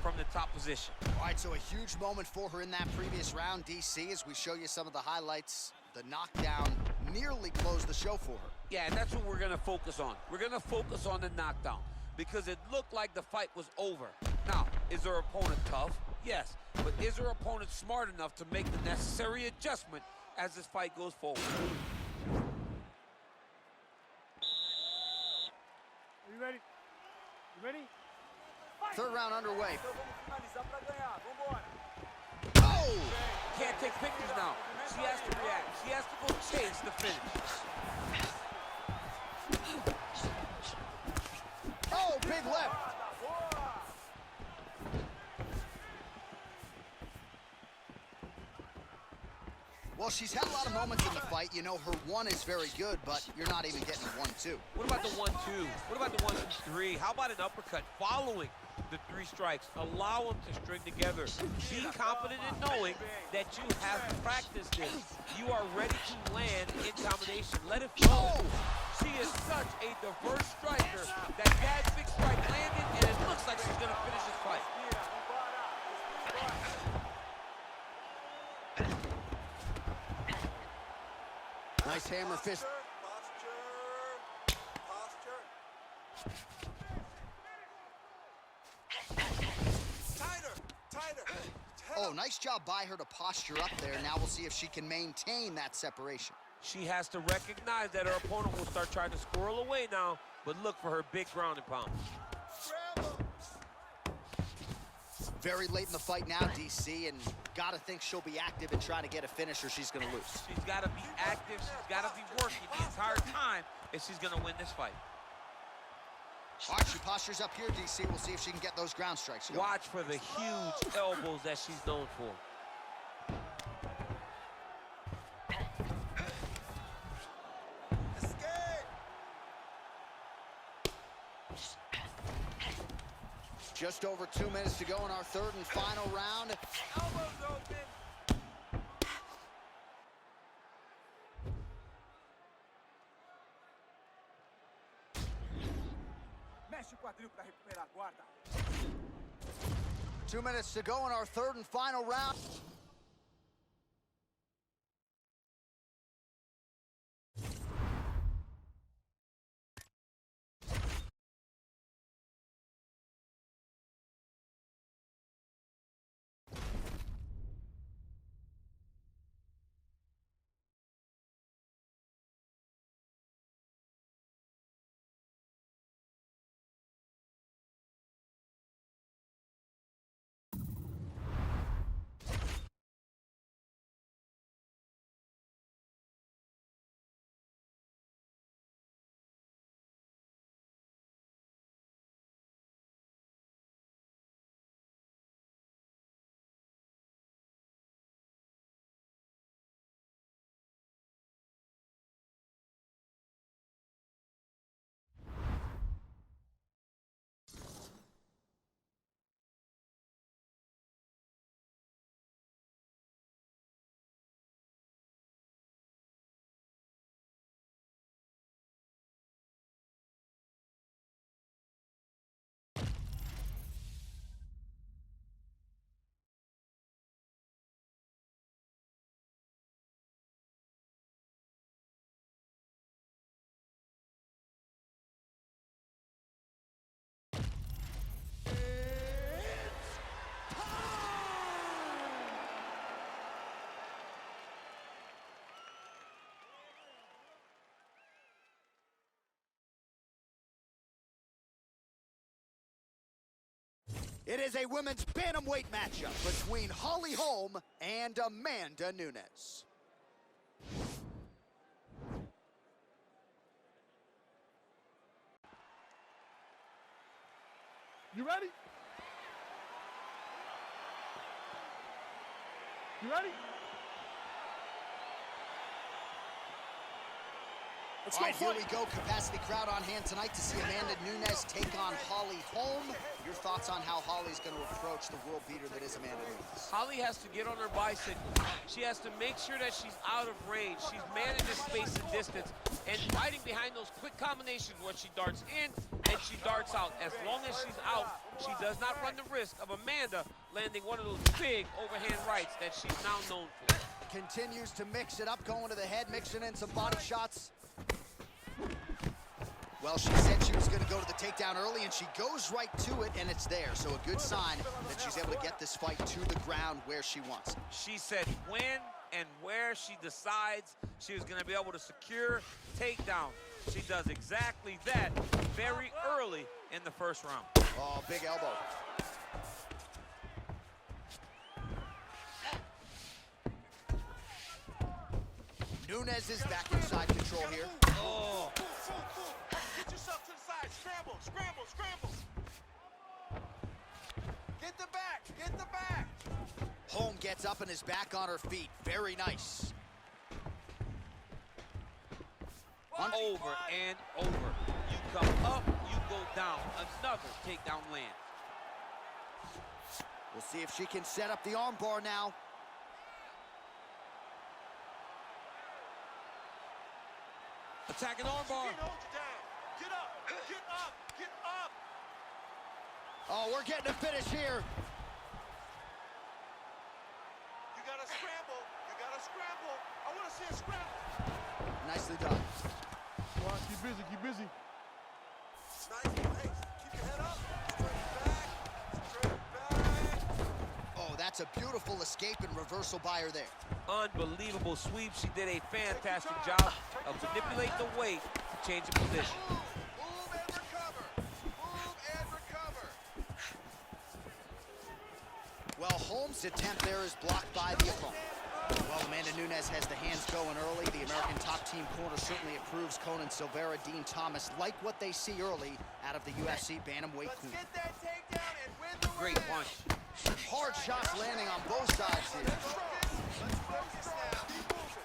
from the top position. All right, so a huge moment for her in that previous round, DC, as we show you some of the highlights. The knockdown nearly closed the show for her. Yeah, and that's what we're gonna focus on. We're gonna focus on the knockdown because it looked like the fight was over. Now, is her opponent tough? Yes, but is her opponent smart enough to make the necessary adjustment as this fight goes forward? Are you ready? You ready? Third round underway. Oh! Can't take pictures now. She has to react. She has to go chase the finish. Oh, big left. Well, she's had a lot of moments in the fight. You know, her one is very good, but you're not even getting a 1-2. What about the 1-2? What about the 1-3? How about an uppercut following the 3 strikes? Allow them to string together. Be confident in knowing that you have practiced this. You are ready to land in combination. Let it flow. She is such a diverse striker. That big strike landed, and it looks like she's going to finish this fight. Nice hammer fist. Oh, nice job by her to posture up there. Now we'll see if she can maintain that separation. She has to recognize that her opponent will start trying to squirrel away now, but look for her big ground and pound. Very late in the fight now, DC, and gotta think she'll be active and try to get a finish or she's gonna lose. She's gotta be active, she's gotta be working the entire time if she's gonna win this fight. All right, she postures up here, DC. We'll see if she can get those ground strikes going. Watch for the huge elbows that she's known for. Just over 2 minutes to go in our third and final round. Elbows open. Mexe o quadril para recuperar, guarda. 2 minutes to go in our third and final round. It is a women's bantamweight matchup between Holly Holm and Amanda Nunes. You ready? You ready? Let's All right, go here we go. Capacity crowd on hand tonight to see Amanda Nunes take on Holly Holm. Your thoughts on how Holly's going to approach the world beater that is Amanda Nunes? Holly has to get on her bicycle. She has to make sure that she's out of range. She's managing space and distance and fighting behind those quick combinations where she darts in and she darts out. As long as she's out, she does not run the risk of Amanda landing one of those big overhand rights that she's now known for. Continues to mix it up, going to the head, mixing in some body shots. Well, she said she was going to go to the takedown early, and she goes right to it, and it's there. So a good sign that she's able to get this fight to the ground where she wants it. She said when and where she decides she was going to be able to secure takedown. She does exactly that very early in the first round. Oh, big elbow. Nunes is back inside control here. Oh. Get yourself to the side. Scramble, scramble, scramble. Get the back, get the back. Holm gets up and is back on her feet. Very nice. Over and over. You come up, you go down. Another takedown land. We'll see if she can set up the armbar now. Attacking armbar. Get up, get up, get up. Oh, we're getting a finish here. You gotta scramble, you gotta scramble. I wanna see a scramble. Nicely done. Come on, keep busy, keep busy. Nice, hey, keep your head up. Straight back. Oh, that's a beautiful escape and reversal by her there. Unbelievable sweep. She did a fantastic job of manipulating the weight to change the position. Move and recover. Move and recover. Well, Holmes' attempt there is blocked by the opponent. Well, Amanda Nunes has the hands going early. The American top team corner certainly approves. Conan Silveira, Dean Thomas like what they see early out of the UFC bantamweight Let's queen. get that takedown and win the Great round. punch. Hard shots landing on both sides here. Let's focus now. Keep moving.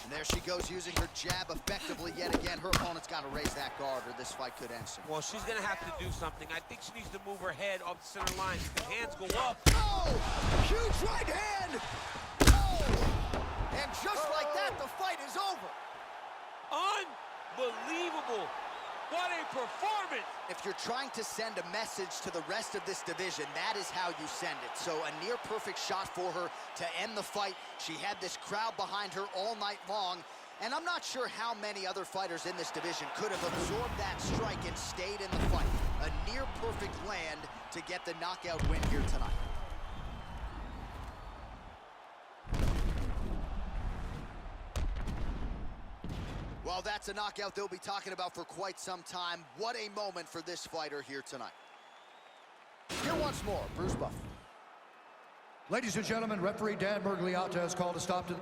And there she goes using her jab effectively yet again. Her opponent's got to raise that guard or this fight could end soon. Well, she's going to have to do something. I think she needs to move her head off the center line. Her hands go up. Oh! Huge right hand! Oh! And just like that, the fight is over. Unbelievable. What a performance. If you're trying to send a message to the rest of this division, that is how you send it. So a near perfect shot for her to end the fight. She had this crowd behind her all night long. And I'm not sure how many other fighters in this division could have absorbed that strike and stayed in the fight. A near perfect land to get the knockout win here tonight. Well, that's a knockout they'll be talking about for quite some time. What a moment for this fighter here tonight. Here once more, Bruce Buffer. Ladies and gentlemen, referee Dan Bergliata has called a stop to...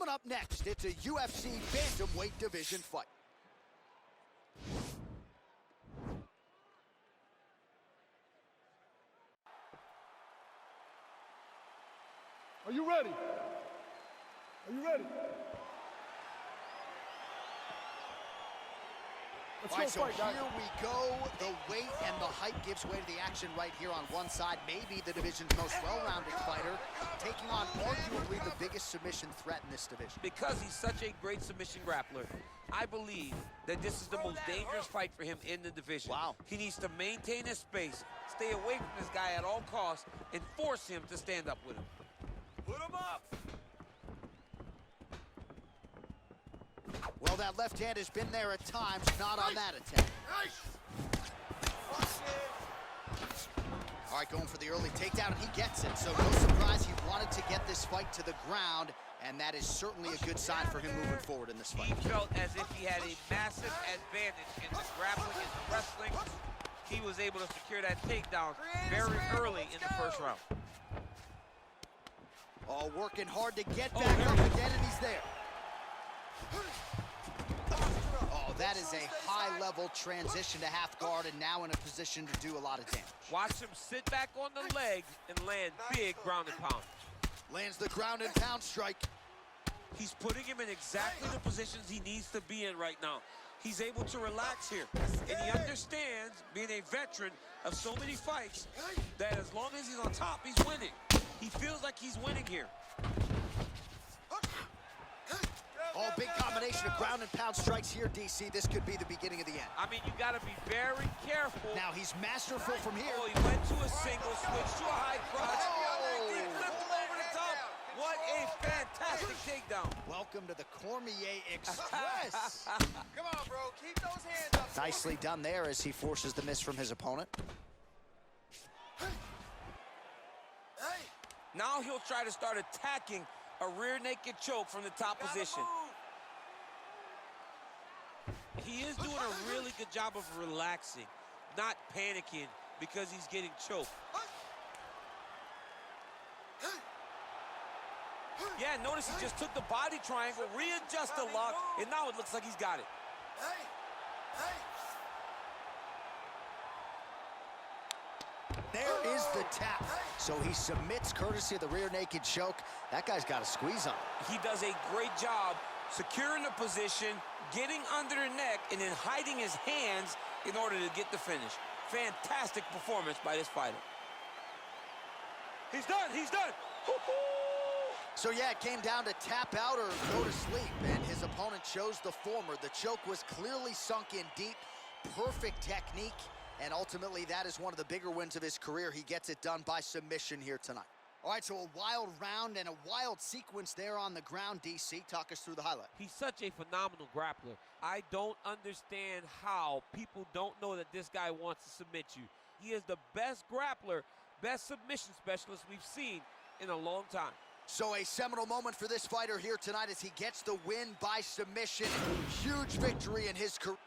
Coming up next, it's a UFC bantamweight division fight. Are you ready? Are you ready? Let's All go right, so fight, guys. here we go. The weight and the height gives way to the action right here on one side. Maybe the division's most well-rounded fighter, taking on arguably the biggest submission threat in this division. Because he's such a great submission grappler, I believe that this is the most dangerous fight for him in the division. Wow. He needs to maintain his space, stay away from this guy at all costs, and force him to stand up with him. Put him up! Well, that left hand has been there at times, not on that attempt. All right, going for the early takedown, and he gets it. So no surprise, he wanted to get this fight to the ground, and that is certainly a good sign for him moving forward in this fight. He felt as if he had a massive advantage in the grappling and the wrestling. He was able to secure that takedown very early in the first round. Oh, working hard to get back up again, and he's there. Oh, that is a high-level transition to half guard, and now in a position to do a lot of damage. Watch him sit back on the leg and land big ground and pound. Lands the ground and pound strike. He's putting him in exactly the positions he needs to be in right now. He's able to relax here, and he understands, being a veteran of so many fights, that as long as he's on top, he's winning. He feels like he's winning here. Oh, big combination of ground and pound strikes here, DC. This could be the beginning of the end. I mean, you got to be very careful. Now he's masterful from here. Oh, he went to a single, switched to a high crotch. Oh. He flipped him over the top. What a fantastic takedown. Welcome to the Cormier Express. Come on, bro. Keep those hands up. Nicely done there as he forces the miss from his opponent. Now he'll try to start attacking a rear naked choke from the top position. He is doing a really good job of relaxing, not panicking because he's getting choked. Yeah, notice he just took the body triangle, readjust the lock, and now it looks like he's got it. There is the tap. So he submits courtesy of the rear naked choke. That guy's got a squeeze on him. He does a great job securing the position, getting under the neck, and then hiding his hands in order to get the finish. Fantastic performance by this fighter. He's done, he's done. So yeah, it came down to tap out or go to sleep, and his opponent chose the former. The choke was clearly sunk in deep, perfect technique, and ultimately that is one of the bigger wins of his career. He gets it done by submission here tonight. All right, so a wild round and a wild sequence there on the ground, DC. Talk us through the highlight. He's such a phenomenal grappler. I don't understand how people don't know that this guy wants to submit you. He is the best grappler, best submission specialist we've seen in a long time. So a seminal moment for this fighter here tonight as he gets the win by submission. Huge victory in his career.